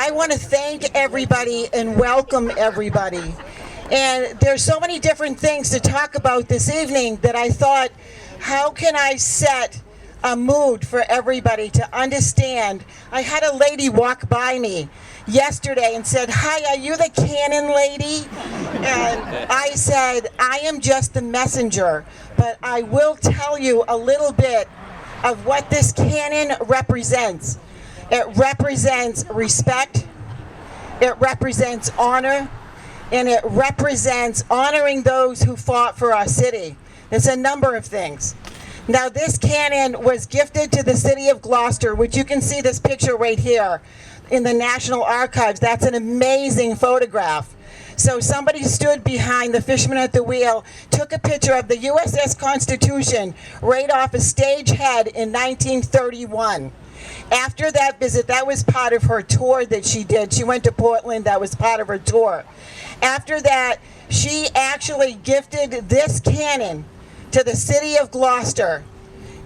I want to thank everybody and welcome everybody. And there's so many different things to talk about this evening that I thought, how can I set a mood for everybody to understand? I had a lady walk by me yesterday and said, "Hi, are you the cannon lady?" And I said, "I am just the messenger, but I will tell you a little bit of what this cannon represents. It represents respect, it represents honor, and it represents honoring those who fought for our city. There's a number of things. Now, this cannon was gifted to the city of Gloucester, which you can see this picture right here in the National Archives. That's an amazing photograph. So somebody stood behind the fisherman at the wheel, took a picture of the USS Constitution right off a stage head in 1931. After that visit, that was part of her tour that she did. She went to Portland, that was part of her tour. After that, she actually gifted this cannon to the city of Gloucester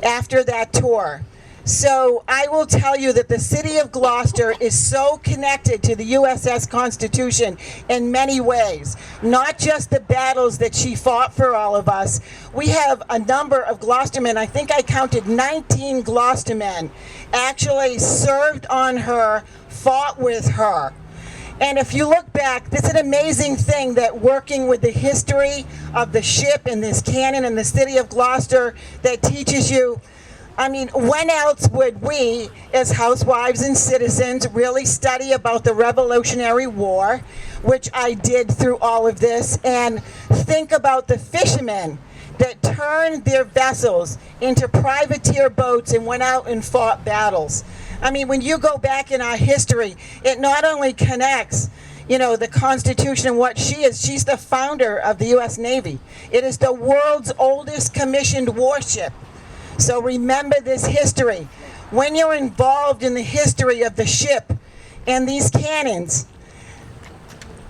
after that tour. So I will tell you that the city of Gloucester is so connected to the USS Constitution in many ways. Not just the battles that she fought for all of us. We have a number of Gloucestermen, I think I counted 19 Gloucestermen, actually served on her, fought with her. And if you look back, this is an amazing thing that working with the history of the ship and this cannon in the city of Gloucester that teaches you, I mean, when else would we, as housewives and citizens, really study about the Revolutionary War, which I did through all of this, and think about the fishermen that turned their vessels into privateer boats and went out and fought battles. I mean, when you go back in our history, it not only connects, you know, the Constitution and what she is. She's the founder of the U.S. Navy. It is the world's oldest commissioned warship. So remember this history. When you're involved in the history of the ship and these cannons,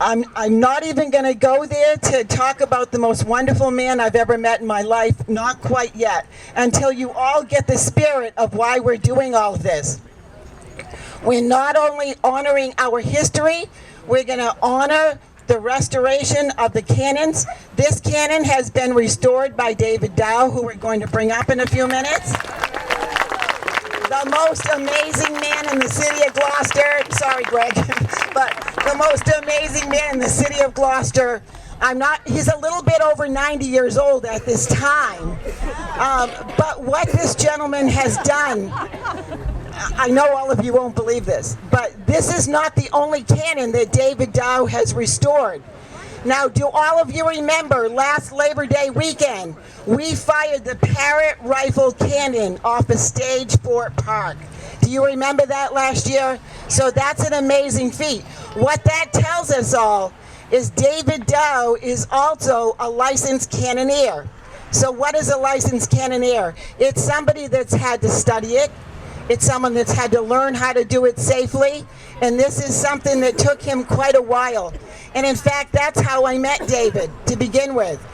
I'm not even going to go there to talk about the most wonderful man I've ever met in my life, not quite yet, until you all get the spirit of why we're doing all of this. We're not only honoring our history, we're going to honor the restoration of the cannons. This cannon has been restored by David Dow, who we're going to bring up in a few minutes. The most amazing man in the city of Gloucester, sorry Greg, but the most amazing man in the city of Gloucester. He's a little bit over 90 years old at this time. But what this gentleman has done, I know all of you won't believe this, but this is not the only cannon that David Dow has restored. Now, do all of you remember last Labor Day weekend, we fired the Parrott rifle cannon off of Stage Fort Park. Do you remember that last year? So that's an amazing feat. What that tells us all is David Dow is also a licensed cannoneer. So what is a licensed cannoneer? It's somebody that's had to study it. It's someone that's had to learn how to do it safely, and this is something that took him quite a while. And in fact, that's how I met David to begin with.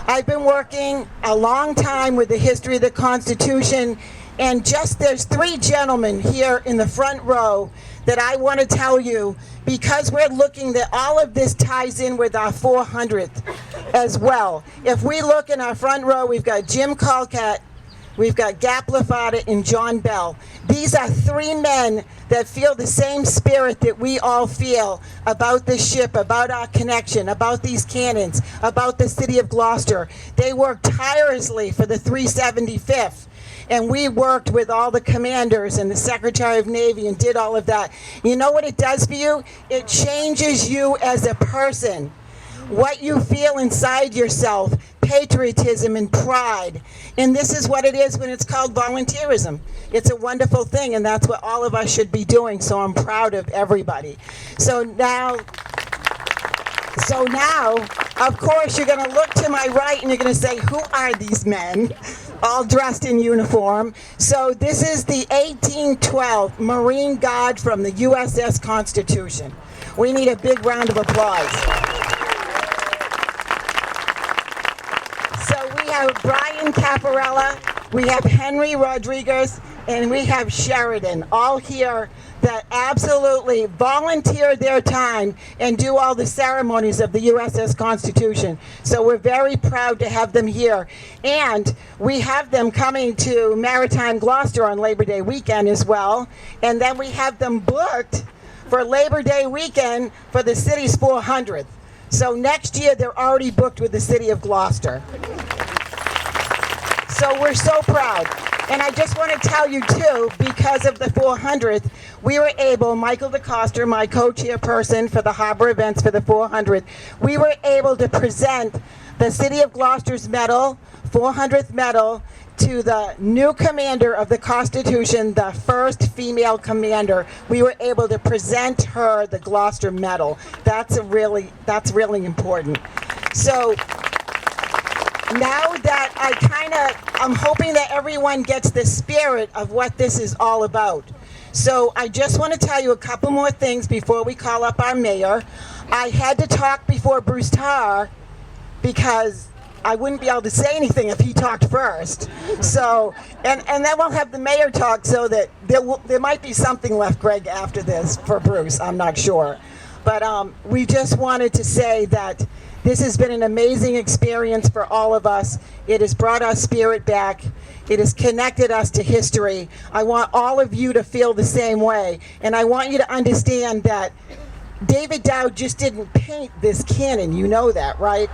I've been working a long time with the history of the Constitution, and there's three gentlemen here in the front row that I want to tell you, because we're looking that all of this ties in with our 400th as well. If we look in our front row, we've got Jim Colcat, we've got Gap Lafada, and John Bell. These are three men that feel the same spirit that we all feel about this ship, about our connection, about these cannons, about the city of Gloucester. They worked tirelessly for the 375th. And we worked with all the commanders and the Secretary of Navy and did all of that. You know what it does for you? It changes you as a person. What you feel inside yourself, patriotism and pride. And this is what it is when it's called volunteerism. It's a wonderful thing, and that's what all of us should be doing, so I'm proud of everybody. So now, of course, you're going to look to my right and you're going to say, who are these men? All dressed in uniform. So this is the 1812 Marine Guard from the USS Constitution. We need a big round of applause. So we have Brian Caparella, we have Henry Rodriguez, and we have Sheridan, all here that that absolutely volunteer their time and do all the ceremonies of the USS Constitution. So we're very proud to have them here. And we have them coming to Maritime Gloucester on Labor Day weekend as well. And then we have them booked for Labor Day weekend for the city's 400th. So next year they're already booked with the city of Gloucester. So we're so proud. And I just want to tell you too, because of the 400th, we were able, Michael DeCoster, my co-chairperson for the harbor events for the 400th, we were able to present the City of Gloucester's medal, 400th medal, to the new commander of the Constitution, the first female commander. We were able to present her the Gloucester medal. That's really important. So now that I'm hoping that everyone gets the spirit of what this is all about. So I just want to tell you a couple more things before we call up our mayor. I had to talk before Bruce Tarr because I wouldn't be able to say anything if he talked first. So, and then we'll have the mayor talk so that there might be something left, Greg, after this for Bruce. I'm not sure. But we just wanted to say that this has been an amazing experience for all of us. It has brought our spirit back. It has connected us to history. I want all of you to feel the same way. And I want you to understand that David Dowd just didn't paint this cannon. You know that, right?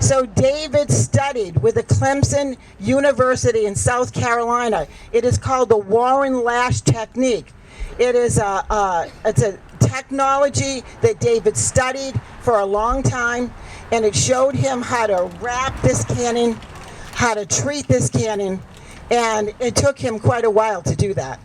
So David studied with the Clemson University in South Carolina. It is called the Warren Lash technique. It's a technology that David studied for a long time, and it showed him how to wrap this cannon, how to treat this cannon, and it took him quite a while to do that.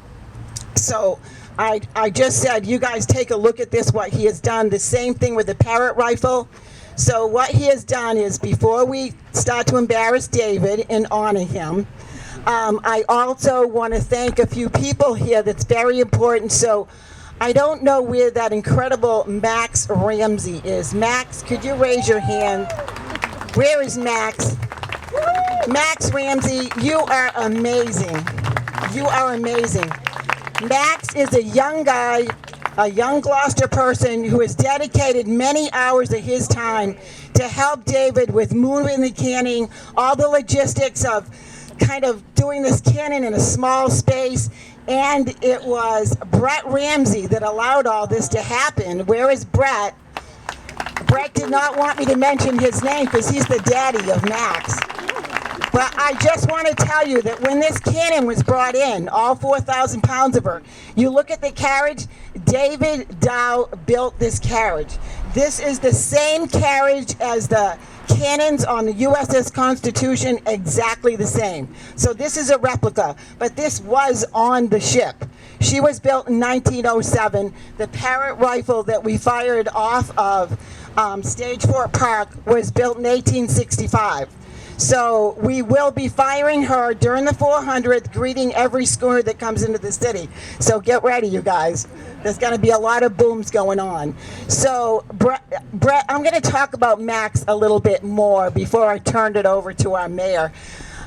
So I just said, you guys take a look at this, what he has done. The same thing with the Parrott rifle. So what he has done is, before we start to embarrass David and honor him, I also want to thank a few people here that's very important. So I don't know where that incredible Max Ramsey is. Max, could you raise your hand? Where is Max? Max Ramsey, you are amazing. You are amazing. Max is a young guy, a young Gloucester person who has dedicated many hours of his time to help David with moving the cannon, all the logistics of kind of doing this cannon in a small space. And it was Brett Ramsey that allowed all this to happen. Where is Brett? Brett did not want me to mention his name because he's the daddy of Max. But I just want to tell you that when this cannon was brought in, all 4,000 pounds of her, you look at the carriage, David Dow built this carriage. This is the same carriage as the cannons on the USS Constitution, exactly the same. So this is a replica, but this was on the ship. She was built in 1907. The Parrott rifle that we fired off of Stage Fort Park was built in 1865. So we will be firing her during the 400th, greeting every schooner that comes into the city. So get ready, you guys. There's going to be a lot of booms going on. So Brett, I'm going to talk about Max a little bit more before I turn it over to our mayor.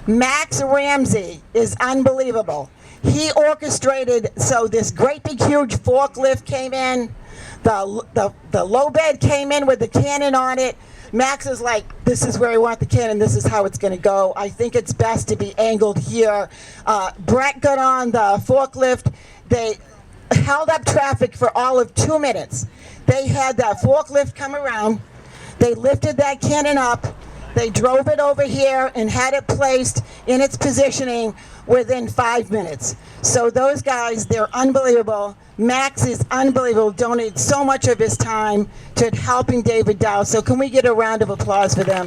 Max Ramsey is unbelievable. He orchestrated, so this great big huge forklift came in, the low bed came in with the cannon on it. Max is like, this is where I want the cannon, this is how it's going to go. I think it's best to be angled here. Brett got on the forklift. They held up traffic for all of 2 minutes. They had that forklift come around. They lifted that cannon up. They drove it over here and had it placed in its positioning within 5 minutes. So those guys, they're unbelievable. Max is unbelievable, donated so much of his time to helping David Dow. So can we get a round of applause for them?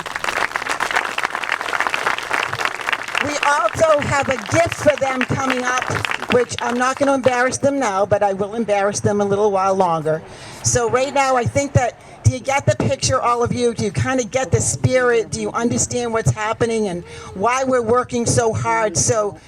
We also have a gift for them coming up, which I'm not going to embarrass them now, but I will embarrass them a little while longer. So right now, I think that, do you get the picture, all of you? Do you kind of get the spirit? Do you understand what's happening and why we're working so hard? So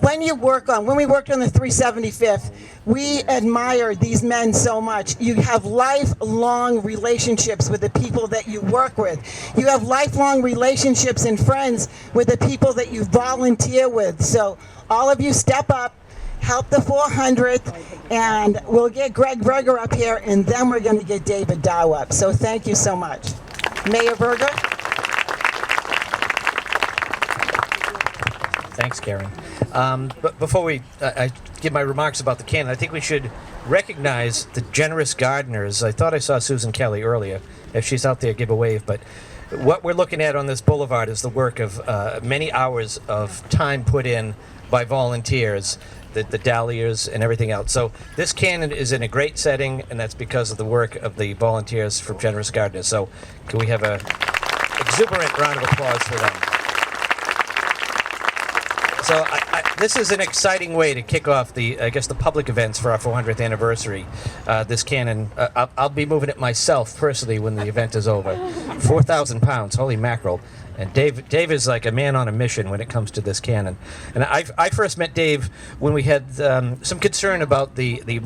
when we worked on the 375th, we admire these men so much. You have lifelong relationships with the people that you work with. You have lifelong relationships and friends with the people that you volunteer with. So all of you step up help the 400th, and we'll get Greg Berger up here, and then we're going to get David Dow up. So thank you so much. Mayor Berger? Thanks, Karen. But before I give my remarks about the cannon, I think we should recognize the generous gardeners. I thought I saw Susan Kelly earlier. If she's out there, give a wave. But what we're looking at on this boulevard is the work of many hours of time put in by volunteers, the dahlias and everything else. So this cannon is in a great setting, and that's because of the work of the volunteers from Generous Gardeners. So can we have a exuberant round of applause for them? So this is an exciting way to kick off the public events for our 400th anniversary. This cannon, I'll be moving it myself personally when the event is over. 4,000 pounds, holy mackerel. And Dave is like a man on a mission when it comes to this cannon. And I first met Dave when we had some concern about the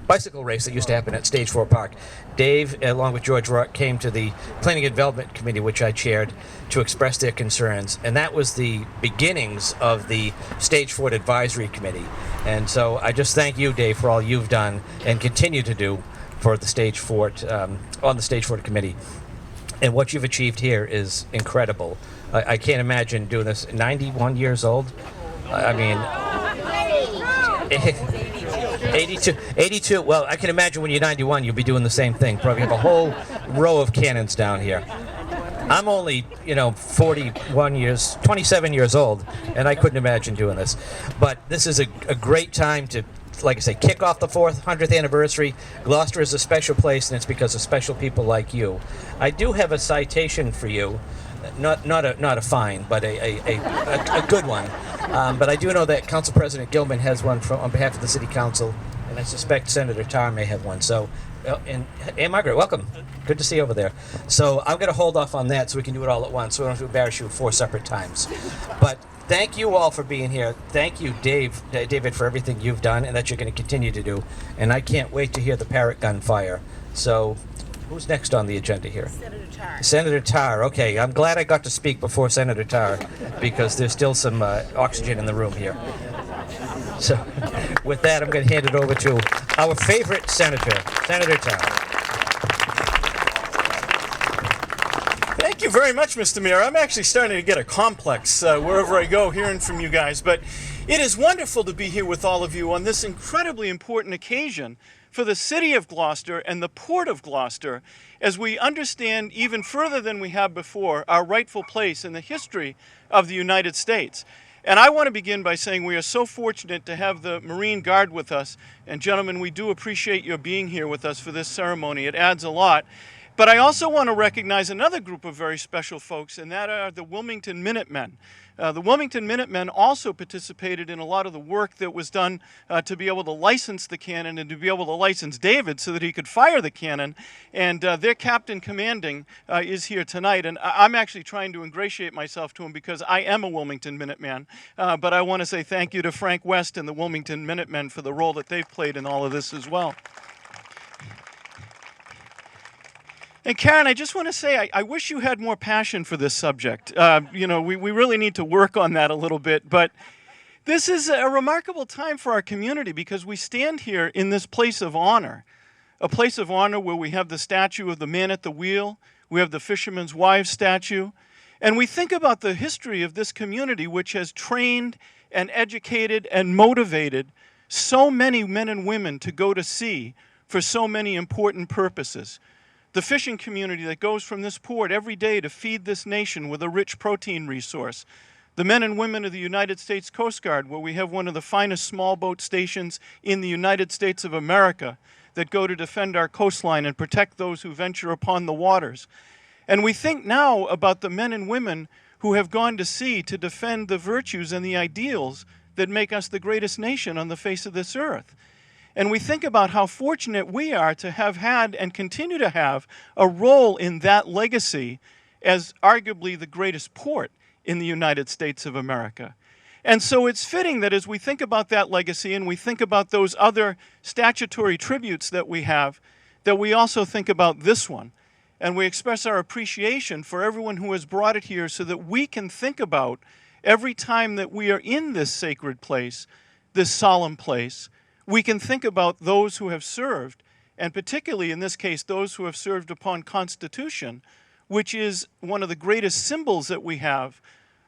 bicycle race that used to happen at Stage 4 Park. Dave, along with George Rock, came to the Planning and Development Committee, which I chaired, to express their concerns. And that was the beginnings of the Stage 4 Advisory Committee. And so I just thank you, Dave, for all you've done and continue to do for the Stage 4, on the Stage 4 Committee. And what you've achieved here is incredible. I can't imagine doing this. 91 years old? I mean, 82. Well, I can imagine when you're 91, you'll be doing the same thing. Probably have a whole row of cannons down here. I'm only, 27 years old, and I couldn't imagine doing this. But this is a great time to, like I say, kick off the 400th anniversary. Gloucester is a special place, and it's because of special people like you. I do have a citation for you, not a fine, but a good one. But I do know that Council President Gilman has one on behalf of the City Council, and I suspect Senator Tarr may have one. So, and Margaret, welcome. Good to see you over there. So I'm going to hold off on that so we can do it all at once, so we don't have to embarrass you 4 separate times. But thank you all for being here. Thank you, David, for everything you've done and that you're going to continue to do. And I can't wait to hear the parrot gun fire. So who's next on the agenda here? Senator Tarr. Senator Tarr. Okay, I'm glad I got to speak before Senator Tarr because there's still some oxygen in the room here. So with that, I'm going to hand it over to our favorite senator, Senator Tarr. Thank you very much, Mr. Mayor. I'm actually starting to get a complex wherever I go hearing from you guys, but it is wonderful to be here with all of you on this incredibly important occasion for the city of Gloucester and the port of Gloucester as we understand even further than we have before our rightful place in the history of the United States. And I want to begin by saying we are so fortunate to have the Marine Guard with us. And gentlemen, we do appreciate your being here with us for this ceremony. It adds a lot. But I also want to recognize another group of very special folks, and that are the Wilmington Minutemen. The Wilmington Minutemen also participated in a lot of the work that was done to be able to license the cannon and to be able to license David so that he could fire the cannon. And their captain commanding is here tonight. And I'm actually trying to ingratiate myself to him because I am a Wilmington Minuteman. But I want to say thank you to Frank West and the Wilmington Minutemen for the role that they've played in all of this as well. And Karen, I just want to say, I wish you had more passion for this subject. We really need to work on that a little bit. But this is a remarkable time for our community because we stand here in this place of honor, a place of honor where we have the statue of the man at the wheel, we have the fisherman's wives statue, and we think about the history of this community which has trained and educated and motivated so many men and women to go to sea for so many important purposes. The fishing community that goes from this port every day to feed this nation with a rich protein resource. The men and women of the United States Coast Guard, where we have one of the finest small boat stations in the United States of America that go to defend our coastline and protect those who venture upon the waters. And we think now about the men and women who have gone to sea to defend the virtues and the ideals that make us the greatest nation on the face of this earth. And we think about how fortunate we are to have had and continue to have a role in that legacy as arguably the greatest port in the United States of America. And so it's fitting that as we think about that legacy and we think about those other statutory tributes that we have, that we also think about this one. And we express our appreciation for everyone who has brought it here so that we can think about every time that we are in this sacred place this solemn place, we can think about those who have served, and particularly in this case, those who have served upon Constitution, which is one of the greatest symbols that we have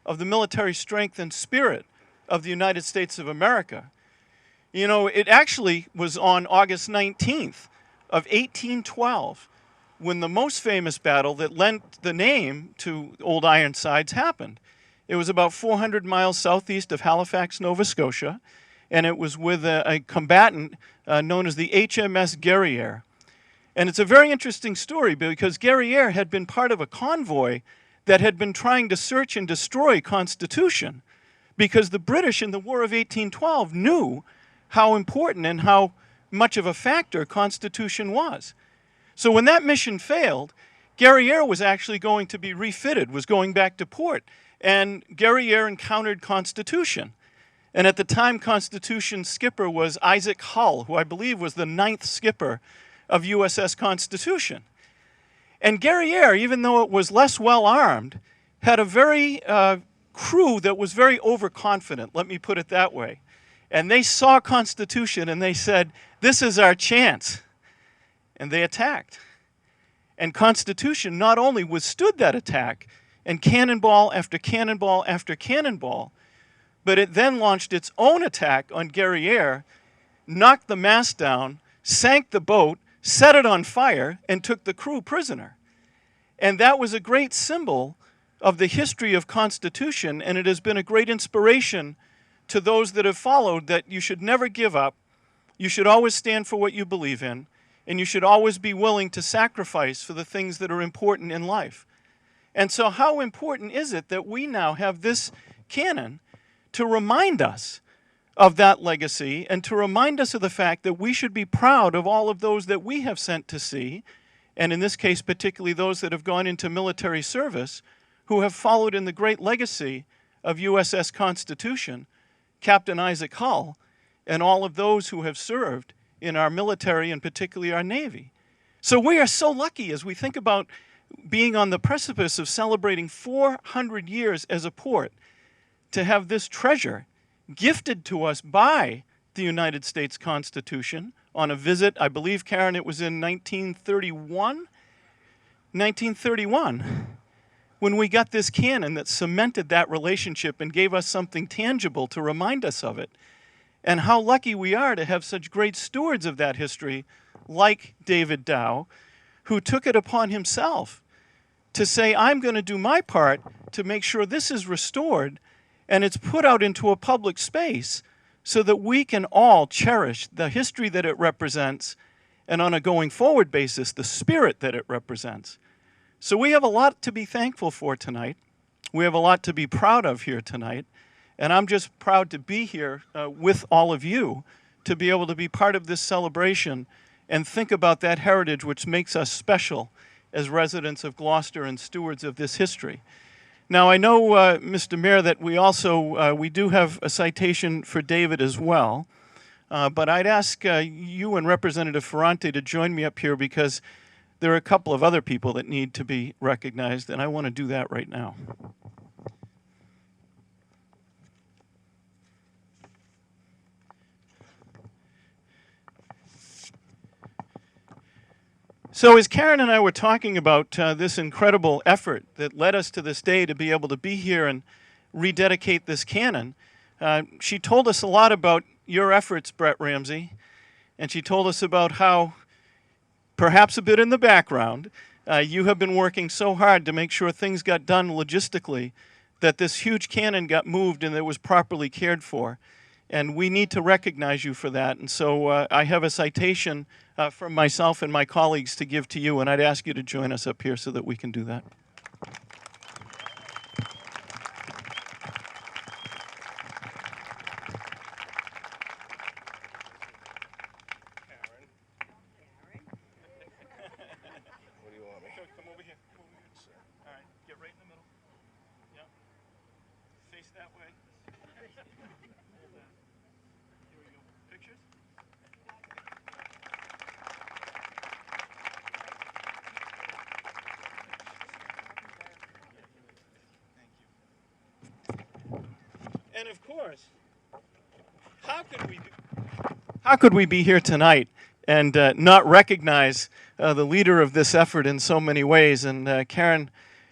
of the military strength and spirit of the United States of America. You know, it actually was on August 19th of 1812 when the most famous battle that lent the name to Old Ironsides happened. It was about 400 miles southeast of Halifax, Nova Scotia, and it was with a combatant known as the HMS Guerriere. And it's a very interesting story because Guerriere had been part of a convoy that had been trying to search and destroy Constitution because the British in the War of 1812 knew how important and how much of a factor Constitution was. So when that mission failed, Guerriere was actually going to be refitted, was going back to port, and Guerriere encountered Constitution. And at the time, Constitution's skipper was Isaac Hull, who I believe was the 9th skipper of USS Constitution. And Guerriere, even though it was less well-armed, had a very crew that was very overconfident, let me put it that way. And they saw Constitution and they said, "This is our chance." And they attacked. And Constitution not only withstood that attack, and cannonball after cannonball after cannonball, but it then launched its own attack on Guerriere, knocked the mast down, sank the boat, set it on fire, and took the crew prisoner. And that was a great symbol of the history of Constitution, and it has been a great inspiration to those that have followed that you should never give up, you should always stand for what you believe in, and you should always be willing to sacrifice for the things that are important in life. And so how important is it that we now have this canon to remind us of that legacy and to remind us of the fact that we should be proud of all of those that we have sent to sea, and in this case particularly those that have gone into military service, who have followed in the great legacy of USS Constitution, Captain Isaac Hull, and all of those who have served in our military and particularly our Navy. So we are so lucky as we think about being on the precipice of celebrating 400 years as a port to have this treasure gifted to us by the United States Constitution on a visit, I believe, Karen, it was in 1931? 1931, when we got this canon that cemented that relationship and gave us something tangible to remind us of it. And how lucky we are to have such great stewards of that history like David Dow, who took it upon himself to say, I'm going to do my part to make sure this is restored and it's put out into a public space so that we can all cherish the history that it represents and on a going forward basis, the spirit that it represents. So we have a lot to be thankful for tonight. We have a lot to be proud of here tonight. And I'm just proud to be here with all of you to be able to be part of this celebration and think about that heritage which makes us special as residents of Gloucester and stewards of this history. Now, I know, Mr. Mayor, that we do have a citation for David as well, but I'd ask you and Representative Ferrante to join me up here because there are a couple of other people that need to be recognized, and I want to do that right now. So as Karen and I were talking about this incredible effort that led us to this day to be able to be here and rededicate this canon, she told us a lot about your efforts, Brett Ramsey, and she told us about how, perhaps a bit in the background, you have been working so hard to make sure things got done logistically, that this huge canon got moved and it was properly cared for. And we need to recognize you for that. And so I have a citation from myself and my colleagues to give to you, and I'd ask you to join us up here so that we can do that. What do you want me? Come over here. All right, get right in the middle. Yep. Face that way. Hold that. Here we go. Pictures? Thank you. And of course, How could we be here tonight and not recognize the leader of this effort in so many ways? And Karen,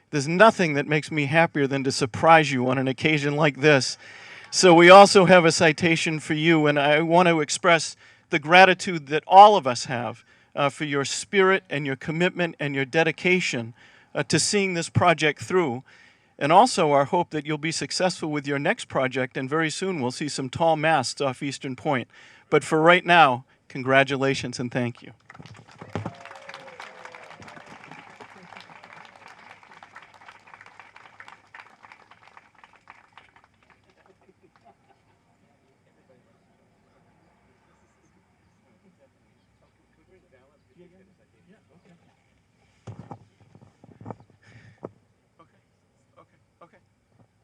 there's nothing that makes me happier than to surprise you on an occasion like this. So we also have a citation for you, and I want to express the gratitude that all of us have for your spirit and your commitment and your dedication to seeing this project through. And also our hope that you'll be successful with your next project, and very soon we'll see some tall masts off Eastern Point. But for right now, congratulations and thank you.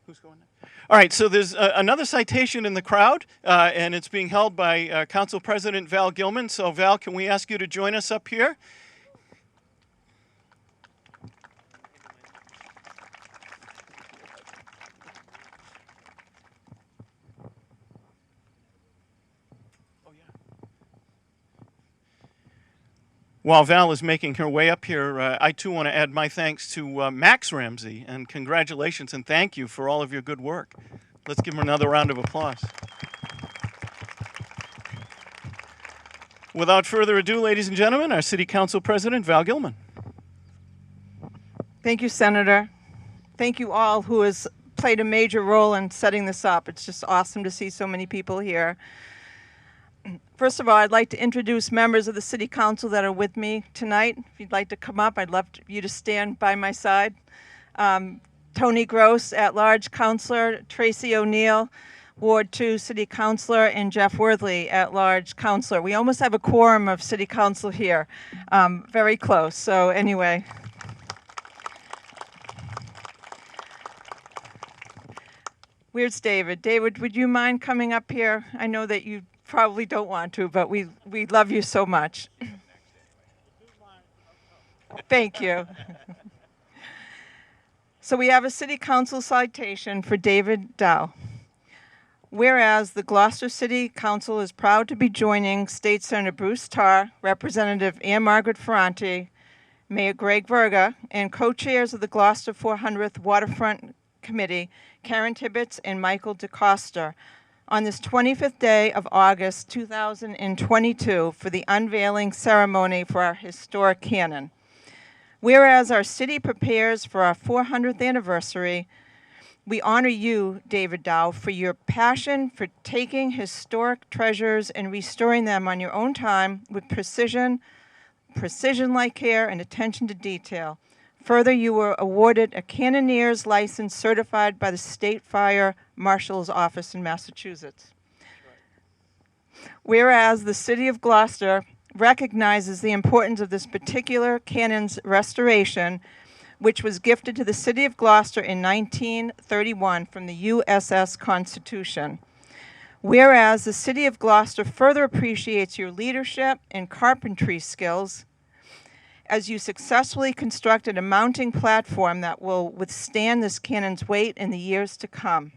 Who's going next? All right, so there's another citation in the crowd, and it's being held by Council President Val Gilman. So Val, can we ask you to join us up here? While Val is making her way up here, I too want to add my thanks to Max Ramsey, and congratulations and thank you for all of your good work. Let's give him another round of applause. Without further ado, ladies and gentlemen, our City Council President, Val Gilman. Thank you, Senator. Thank you all who has played a major role in setting this up. It's just awesome to see so many people here. First of all, I'd like to introduce members of the City Council that are with me tonight. If you'd like to come up, I'd love you to stand by my side. Tony Gross, at-large councilor, Tracy O'Neill, Ward 2 City Councilor, and Jeff Worthley, at-large councilor. We almost have a quorum of City Council here. Very close, so anyway. Where's David? David, would you mind coming up here? I know that you probably don't want to, but we love you so much. Thank you. So we have a City Council citation for David Dow. Whereas the Gloucester City Council is proud to be joining State Senator Bruce Tarr, Representative Ann Margaret Ferranti, Mayor Greg Verga, and co-chairs of the Gloucester 400th Waterfront Committee, Karen Tibbetts and Michael DeCosta, on this 25th day of August 2022 for the unveiling ceremony for our historic canon. Whereas our city prepares for our 400th anniversary, we honor you, David Dow, for your passion for taking historic treasures and restoring them on your own time with precision-like care and attention to detail. Further, you were awarded a Cannoneer's license certified by the State Fire Marshal's Office in Massachusetts. Whereas the City of Gloucester recognizes the importance of this particular cannon's restoration, which was gifted to the City of Gloucester in 1931 from the USS Constitution. Whereas the City of Gloucester further appreciates your leadership and carpentry skills as you successfully constructed a mounting platform that will withstand this cannon's weight in the years to come.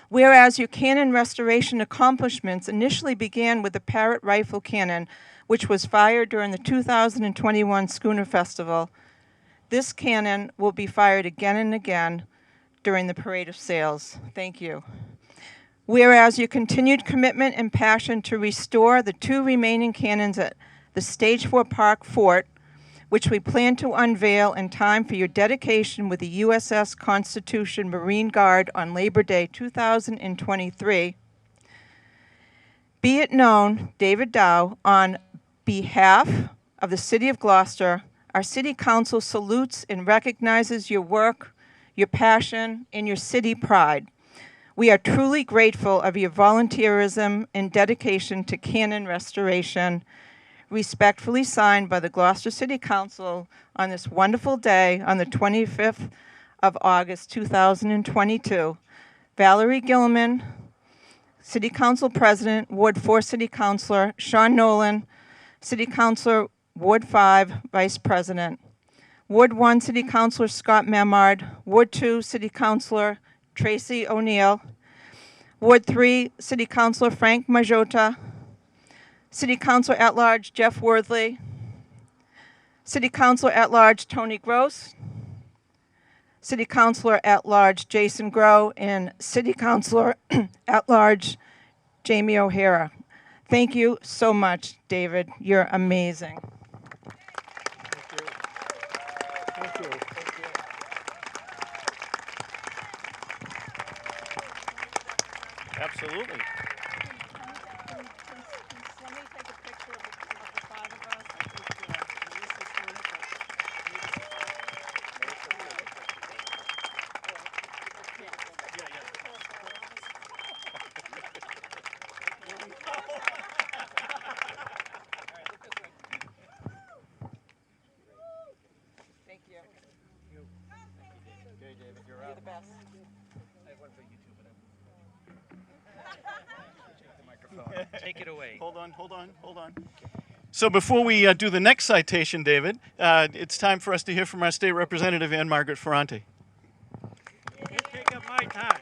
Whereas your cannon restoration accomplishments initially began with the Parrott Rifle Cannon, which was fired during the 2021 Schooner Festival, this cannon will be fired again and again during the Parade of Sails. Thank you. Whereas your continued commitment and passion to restore the 2 remaining cannons at the Stage 4 Park Fort, which we plan to unveil in time for your dedication with the USS Constitution Marine Guard on Labor Day 2023. Be it known, David Dow, on behalf of the City of Gloucester, our City Council salutes and recognizes your work, your passion, and your city pride. We are truly grateful of your volunteerism and dedication to cannon restoration. Respectfully signed by the Gloucester City Council on this wonderful day on the 25th of August 2022. Valerie Gilman, City Council President, Ward 4 City Councilor, Sean Nolan, City Councilor, Ward 5 Vice President, Ward 1 City Councilor Scott Memard, Ward 2 City Councilor Tracy O'Neill, Ward 3, City Councilor Frank Majota. City Councilor at Large Jeff Worthley. City Councilor at Large Tony Gross. City Councilor at Large Jason Grow. And City Councilor at Large Jamie O'Hara. Thank you so much, David. You're amazing. Thank you. Absolutely. Thank you. Okay, David, you're the best. Take it away. Hold on. So before we do the next citation, David, it's time for us to hear from our state representative, Ann Margaret Ferranti. Take up my time.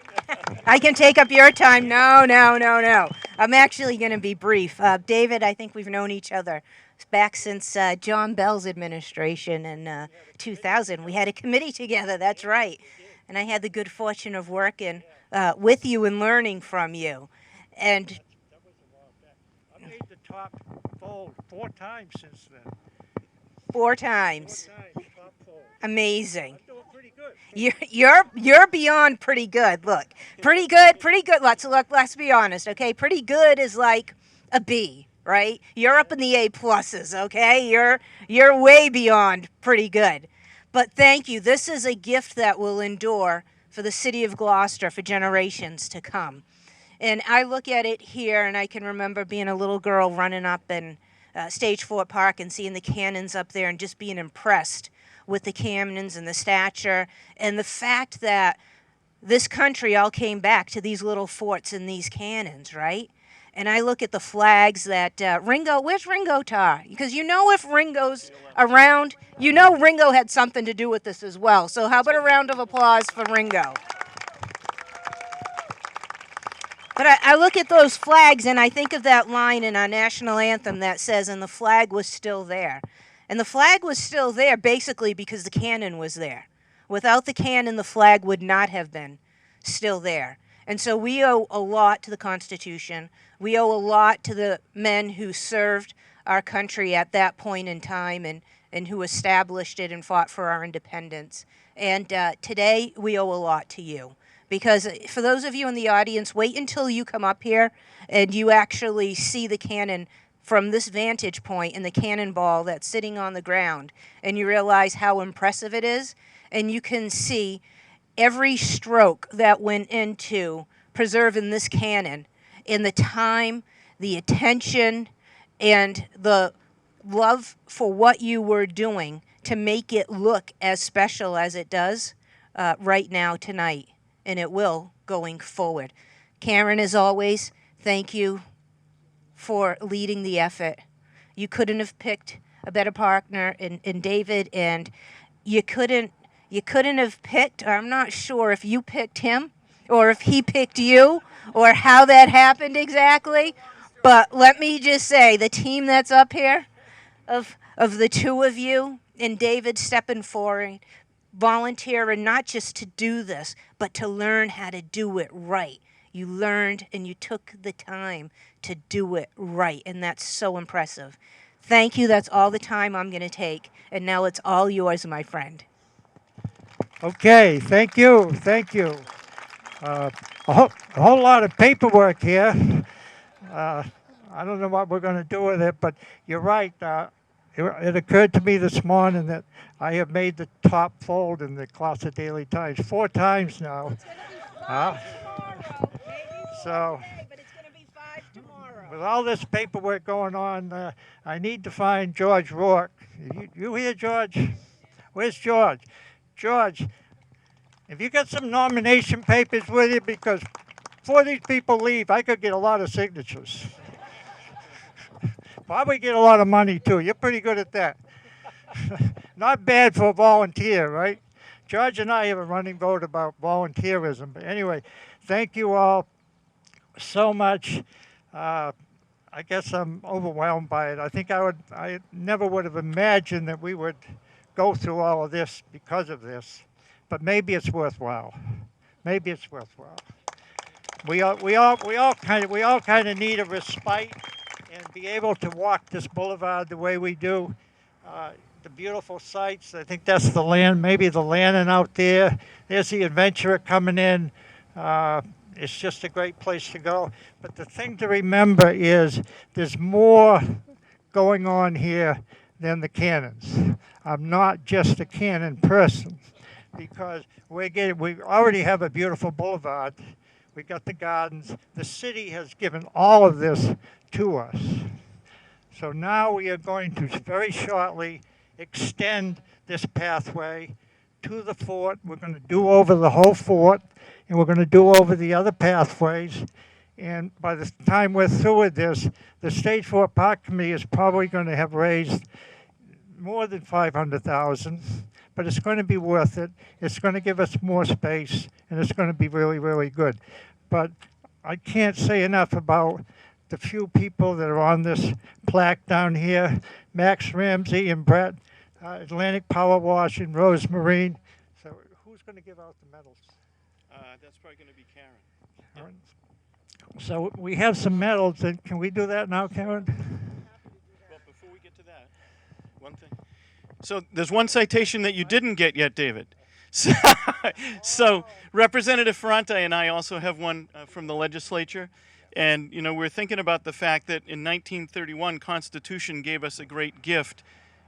I can take up your time. No. I'm actually going to be brief. David, I think we've known each other back since John Bell's administration in 2000. We had a committee together, that's right. And I had the good fortune of working with you and learning from you. And I made the top fold 4 times since then. 4 times. 4 times, top fold. Amazing. I'm doing pretty good. You're beyond pretty good. Look, pretty good. Let's be honest, okay? Pretty good is like a B, right? You're up in the A pluses, okay? You're way beyond pretty good. But thank you. This is a gift that will endure for the city of Gloucester for generations to come. And I look at it here, and I can remember being a little girl running up in Stage Fort Park and seeing the cannons up there and just being impressed with the cannons and the stature and the fact that this country all came back to these little forts and these cannons, right? And I look at the flags that Ringo, where's Ringo Tar? Because you know if Ringo's around, you know Ringo had something to do with this as well. So how about a round of applause for Ringo? But I look at those flags and I think of that line in our national anthem that says, and the flag was still there. And the flag was still there basically because the cannon was there. Without the cannon, the flag would not have been still there. And so we owe a lot to the Constitution. We owe a lot to the men who served our country at that point in time and who established it and fought for our independence. And today, we owe a lot to you. Because for those of you in the audience, wait until you come up here and you actually see the cannon from this vantage point and the cannonball that's sitting on the ground. And you realize how impressive it is. And you can see every stroke that went into preserving this cannon in the time, the attention, and the love for what you were doing to make it look as special as it does right now tonight. And it will going forward. Karen, as always, thank you for leading the effort. You couldn't have picked a better partner in David, and you couldn't have picked, I'm not sure if you picked him or if he picked you or how that happened exactly. But let me just say, the team that's up here, of the two of you and David stepping forward, volunteering not just to do this, but to learn how to do it right. You learned and you took the time to do it right, and that's so impressive. Thank you. That's all the time I'm going to take, and now it's all yours, my friend. Okay, thank you. A whole lot of paperwork here. I don't know what we're going to do with it, but you're right. It occurred to me this morning that I have made the top fold in the Gloucester Daily Times 4 times now. It's going to be 5 tomorrow. So, But it's going to be 5 tomorrow. with all this paperwork going on, I need to find George Rourke. You here, George? Where's George? George, have you got some nomination papers with you? Because before these people leave, I could get a lot of signatures. Probably get a lot of money, too. You're pretty good at that. Not bad for a volunteer, right? George and I have a running vote about volunteerism. But anyway, thank you all. so much. I guess I'm overwhelmed by it. I never would have imagined that we would go through all of this because of this, but maybe it's worthwhile. Maybe it's worthwhile. We all kind of need a respite and be able to walk this boulevard the way we do. The beautiful sights. I think that's the land. Maybe the landing out there. There's the adventurer coming in. It's just a great place to go. But the thing to remember is there's more going on here than the cannons. I'm not just a cannon person because we already have a beautiful boulevard. We got the gardens. The city has given all of this to us. So now we are going to very shortly extend this pathway to the fort. We're going to do over the whole fort, and we're going to do over the other pathways. And by the time we're through with this, the State Fort Park Committee is probably going to have raised more than $500,000, but it's going to be worth it. It's going to give us more space, and it's going to be really, really good. But I can't say enough about the few people that are on this plaque down here, Max Ramsey and Brett, Atlantic Power Wash and Rose Marine. So who's going to give out the medals? That's probably going to be Karen. Karen? So we have some medals, and can we do that now, Karen? Well, before we get to that, one thing. So there's one citation that you didn't get yet, David. So Representative Ferrante and I also have one from the legislature. And, you know, we're thinking about the fact that in 1931, Constitution gave us a great gift.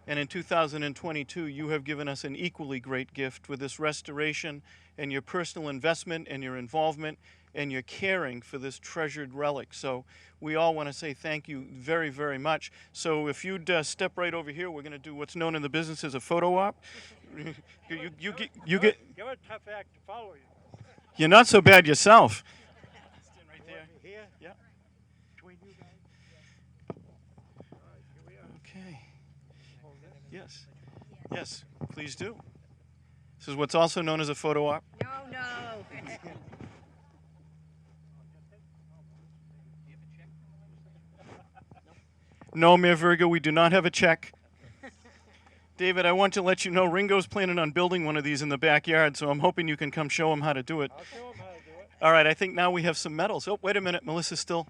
And in 2022, you have given us an equally great gift with this restoration and your personal investment and your involvement and your caring for this treasured relic. So we all want to say thank you very, very much. So if you'd step right over here, we're going to do what's known in the business as a photo op. You get. You're a tough act to follow. You're not so bad yourself. Right there. Here? Yeah. Between you guys? All right, here we are. Okay. Yes. Yes, please do. This is what's also known as a photo op. No, no. No, Mayor Virgo, we do not have a check. David, I want to let you know Ringo's planning on building one of these in the backyard, so I'm hoping you can come show him how to do it. I'll show them how to do it. All right, I think now we have some medals. Oh, wait a minute, Melissa's still.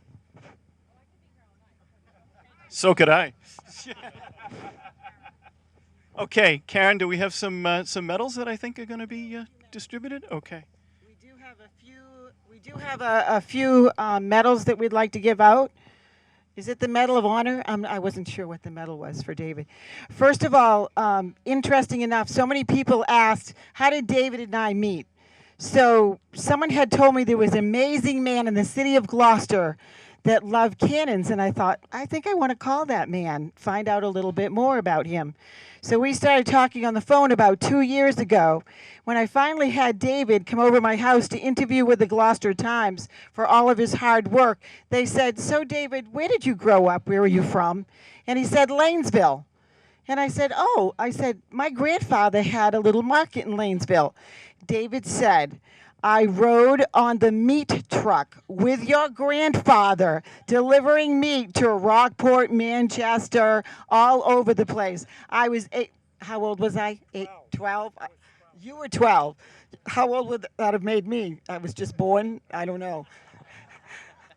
So could I. Okay, Karen, do we have some medals that I think are going to be distributed? Okay. We do have a few medals that we'd like to give out. Is it the Medal of Honor? I wasn't sure what the medal was for David. First of all, interesting enough, so many people asked, how did David and I meet? So someone had told me there was an amazing man in the city of Gloucester that loved cannons, and I thought, I think I want to call that man, find out a little bit more about him. So we started talking on the phone about 2 years ago when I finally had David come over my house to interview with the Gloucester Times for all of his hard work. They said, so David, where did you grow up? Where were you from? And he said, Lanesville. And I said, oh, my grandfather had a little market in Lanesville. David said, I rode on the meat truck with your grandfather, delivering meat to Rockport, Manchester, all over the place. I was 8. How old was I? 8, 12? You were 12. How old would that have made me? I was just born? I don't know.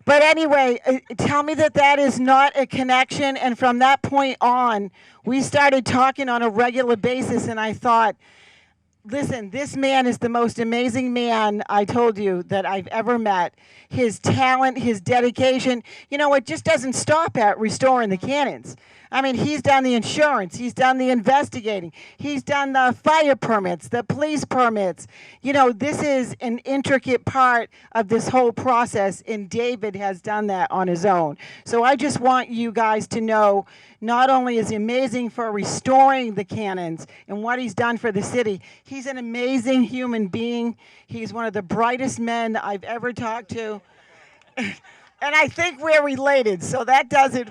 But anyway, tell me that is not a connection. And from that point on, we started talking on a regular basis, and I thought, listen, this man is the most amazing man, I told you, that I've ever met. His talent, his dedication, it just doesn't stop at restoring the cannons. I mean, he's done the insurance, he's done the investigating, he's done the fire permits, the police permits. This is an intricate part of this whole process, and David has done that on his own. So I just want you guys to know, not only is he amazing for restoring the cannons and what he's done for the city, he's an amazing human being. He's one of the brightest men I've ever talked to. And I think we're related, so that does it.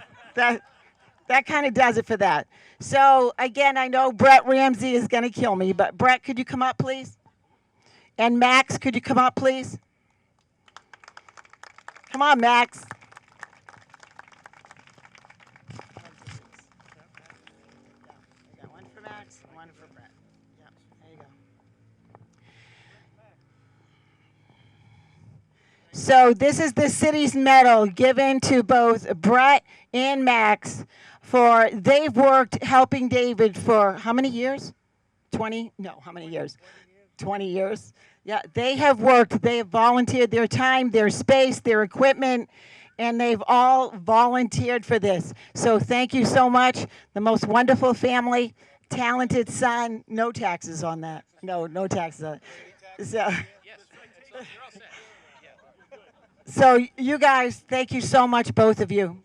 That kind of does it for that. So, again, I know Brett Ramsey is going to kill me, but Brett, could you come up, please? And Max, could you come up, please? Come on, Max. One for Max, one for Brett. Yep, there you go. So this is the city's medal given to both Brett and Max for they've worked helping David for how many years? 20? No, how many years? 20 years. Yeah, they have worked, they have volunteered their time, their space, their equipment, and they've all volunteered for this. So thank you so much. The most wonderful family, talented son, no taxes on that. No taxes on it. So you guys, thank you so much, both of you.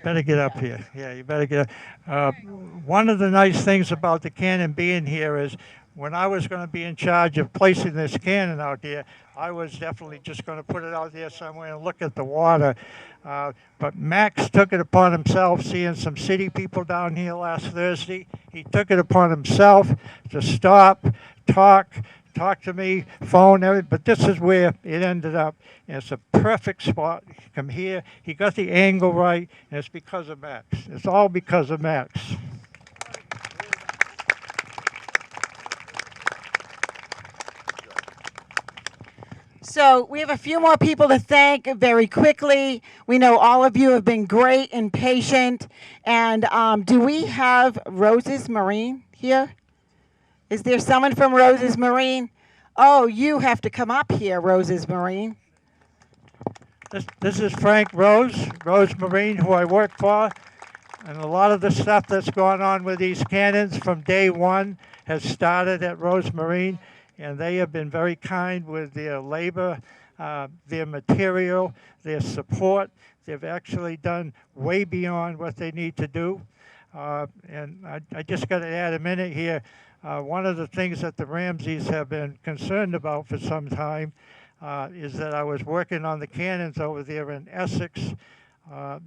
Better get up here. Yeah, you better get up. One of the nice things about the cannon being here is when I was going to be in charge of placing this cannon out there, I was definitely just going to put it out there somewhere and look at the water. But Max took it upon himself, seeing some city people down here last Thursday. He took it upon himself to stop, talk to me, phone, everything. But this is where it ended up. And it's a perfect spot. Come here. He got the angle right, and it's because of Max. It's all because of Max. So we have a few more people to thank very quickly. We know all of you have been great and patient. And do we have Roses Marine here? Is there someone from Roses Marine? Oh, you have to come up here, Roses Marine. This is Frank Rose Marine, who I work for. And a lot of the stuff that's gone on with these cannons from day one has started at Rose Marine. And they have been very kind with their labor, their material, their support. They've actually done way beyond what they need to do. And I just got to add a minute here. One of the things that the Ramseys have been concerned about for some time is that I was working on the cannons over there in Essex.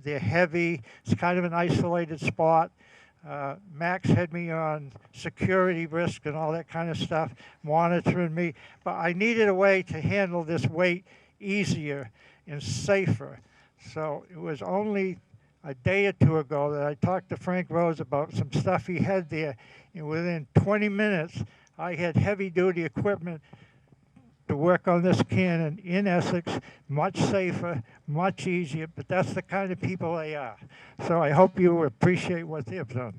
They're heavy. It's kind of an isolated spot. Max had me on security risk and all that kind of stuff, monitoring me. But I needed a way to handle this weight easier and safer. So it was only a day or two ago that I talked to Frank Rose about some stuff he had there. And within 20 minutes, I had heavy-duty equipment to work on this cannon in Essex, much safer, much easier, but that's the kind of people they are. So I hope you appreciate what they've done.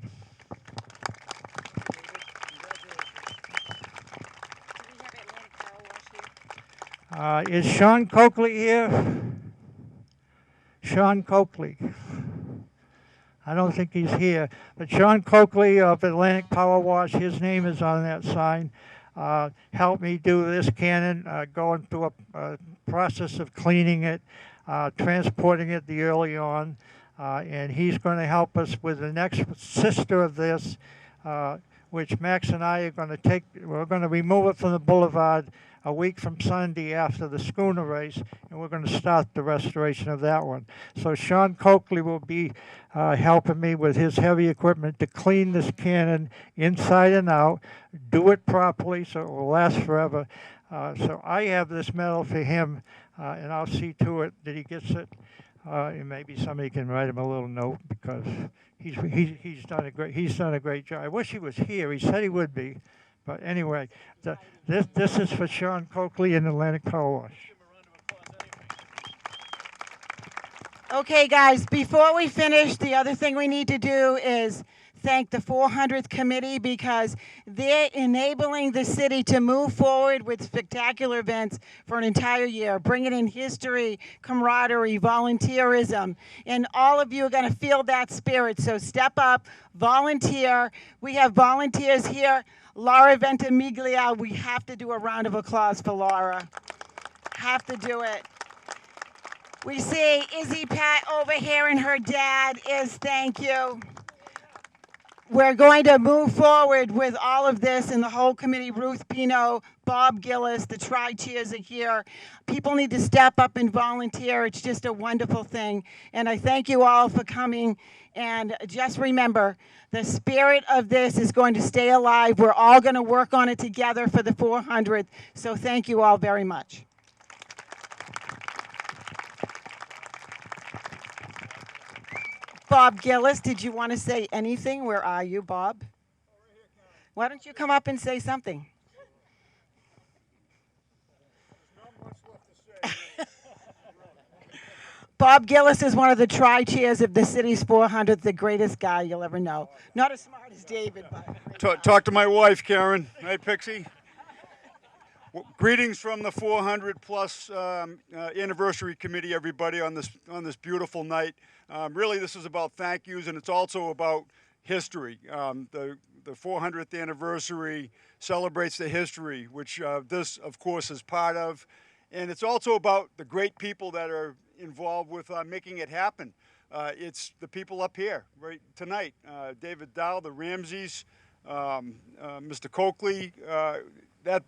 Is Sean Coakley here? Sean Coakley. I don't think he's here, but Sean Coakley of Atlantic Power Wash, his name is on that sign. Helped me do this cannon, going through a process of cleaning it, transporting it the early on, and he's going to help us with the next sister of this, which Max and I are going to take. We're going to remove it from the Boulevard a week from Sunday after the schooner race, and we're going to start the restoration of that one. So Sean Coakley will be helping me with his heavy equipment to clean this cannon inside and out, do it properly so it will last forever. So I have this medal for him, and I'll see to it that he gets it. And maybe somebody can write him a little note because he's done a great job. I wish he was here. He said he would be. But anyway, this is for Sean Coakley and Atlantic Power Wash. Okay, guys, before we finish, the other thing we need to do is thank the 400th committee because they're enabling the city to move forward with spectacular events for an entire year, bringing in history, camaraderie, volunteerism, and all of you are going to feel that spirit. So step up, volunteer. We have volunteers here. Laura Ventimiglia, we have to do a round of applause for Laura. Have to do it. We see Izzy Pat over here and her dad is, thank you. we're going to move forward with all of this and the whole committee. Ruth Pino, Bob Gillis, the tri-chairs are here. People need to step up and volunteer. It's just a wonderful thing. And I thank you all for coming. And just remember, the spirit of this is going to stay alive. We're all going to work on it together for the 400th. So thank you all very much. Bob Gillis, did you want to say anything? Where are you, Bob? Why don't you come up and say something? Bob Gillis is one of the tri-chairs of the city's 400th, the greatest guy you'll ever know. Not as smart as David, but... Talk to my wife, Karen. Hey, Pixie. Greetings from the 400 plus anniversary committee, everybody, on this beautiful night. Really, this is about thank yous, and it's also about history. The 400th anniversary celebrates the history, which this, of course, is part of. And it's also about the great people that are involved with making it happen. It's the people up here right tonight. David Dow, the Ramseys, Mr. Coakley,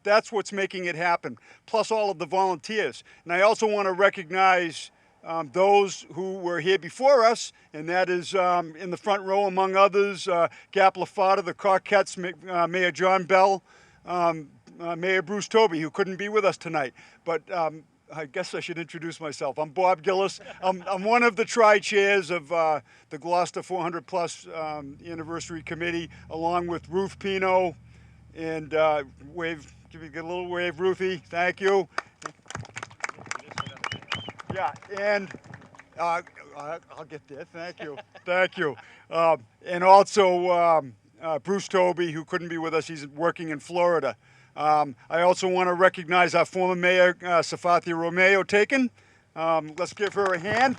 that's what's making it happen, plus all of the volunteers. And I also want to recognize those who were here before us, and that is in the front row, among others, Gap Lafada, the Cockettes, Mayor John Bell, Mayor Bruce Toby, who couldn't be with us tonight. But I guess I should introduce myself. I'm Bob Gillis. I'm one of the tri-chairs of the Gloucester 400 Plus Anniversary Committee, along with Ruth Pino. And wave, give me a little wave, Ruthie. Thank you. Yeah, and I'll get there. Thank you. Thank you. And also Bruce Toby, who couldn't be with us. He's working in Florida. I also want to recognize our former mayor, Safathia Romeo Taken. Let's give her a hand.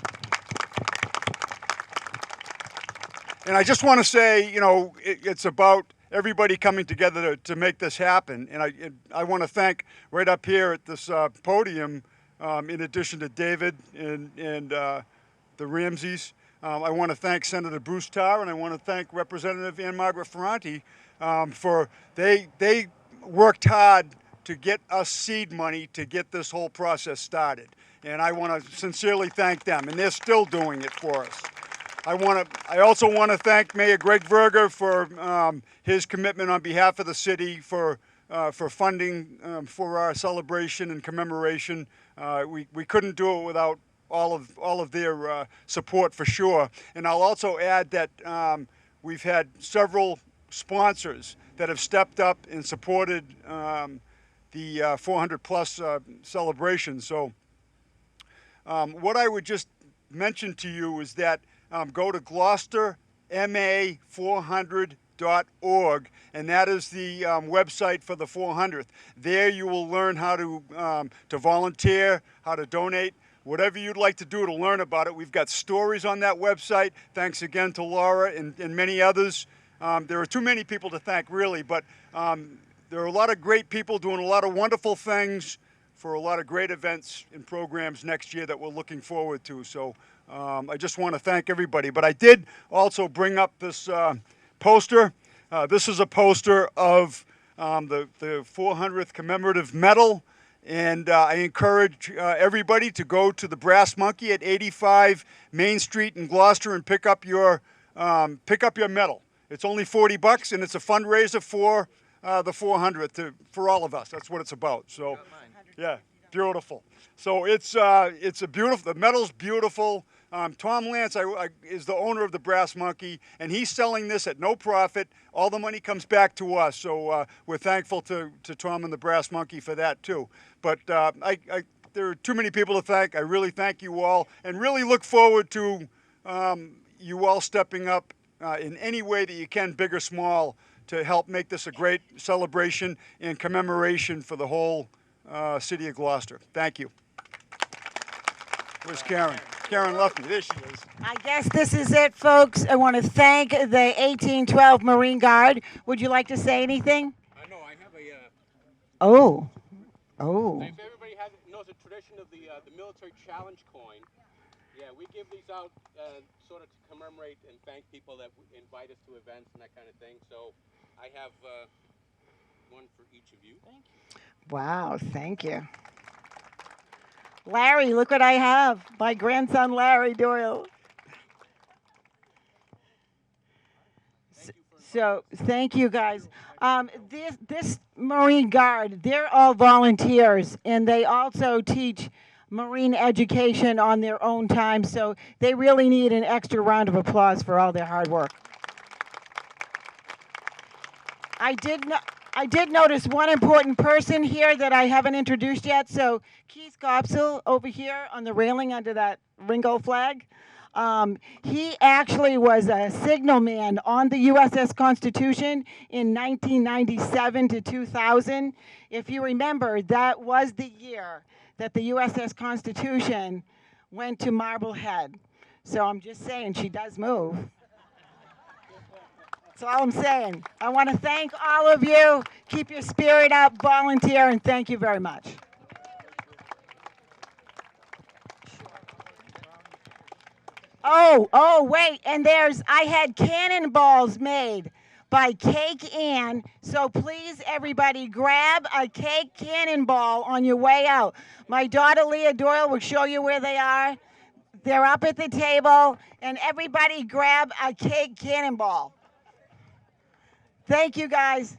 And I just want to say, you know, it's about everybody coming together to make this happen. And I want to thank right up here at this podium, in addition to David and the Ramseys, I want to thank Senator Bruce Tarr, and I want to thank Representative Ann Margaret Ferranti for they worked hard to get us seed money to get this whole process started. And I want to sincerely thank them, and they're still doing it for us. I also want to thank Mayor Greg Verga for his commitment on behalf of the city for funding for our celebration and commemoration. We couldn't do it without all of their support, for sure. And I'll also add that we've had several sponsors that have stepped up and supported the 400 plus celebration. So what I would just mention to you is that go to GloucesterMA400.org, and that is the website for the 400th. There you will learn how to volunteer, how to donate, whatever you'd like to do to learn about it. We've got stories on that website. Thanks again to Laura and many others. There are too many people to thank, really, but there are a lot of great people doing a lot of wonderful things for a lot of great events and programs next year that we're looking forward to. So I just want to thank everybody. But I did also bring up this poster. This is a poster of the 400th commemorative medal. And I encourage everybody to go to the Brass Monkey at 85 Main Street in Gloucester and pick up your medal. It's only $40, and it's a fundraiser for the 400th for all of us. That's what it's about. So, yeah, beautiful. So it's a beautiful. The medal's beautiful. Tom Lance is the owner of the Brass Monkey, and he's selling this at no profit. All the money comes back to us, so we're thankful to Tom and the Brass Monkey for that too. But there are too many people to thank. I really thank you all, and really look forward to you all stepping up in any way that you can, big or small, to help make this a great celebration and commemoration for the whole city of Gloucester. Thank you. Where's Karen? Karen left me. There she is. I guess this is it, folks. I want to thank the 1812 Marine Guard. Would you like to say anything? No, I have a... Oh. If everybody knows the tradition of the military challenge coin, Yeah, we give these out sort of to commemorate and thank people that invite us to events and that kind of thing. So I have one for each of you. Thank you. Wow, thank you. Larry, look what I have. My grandson, Larry Doyle. So, thank you guys. This Marine Guard, they're all volunteers, and they also teach Marine education on their own time, so they really need an extra round of applause for all their hard work. I did notice one important person here that I haven't introduced yet. So Keith Gopsel over here on the railing under that Ringo flag. He actually was a signalman on the USS Constitution in 1997 to 2000. If you remember, that was the year that the USS Constitution went to Marblehead. So I'm just saying, she does move. That's all I'm saying. I want to thank all of you. Keep your spirit up, volunteer, and thank you very much. Oh, wait, and I had cannonballs made by Cake Ann, so please, everybody, grab a cake cannonball on your way out. My daughter, Leah Doyle, will show you where they are. They're up at the table, and everybody grab a cake cannonball. Thank you, guys.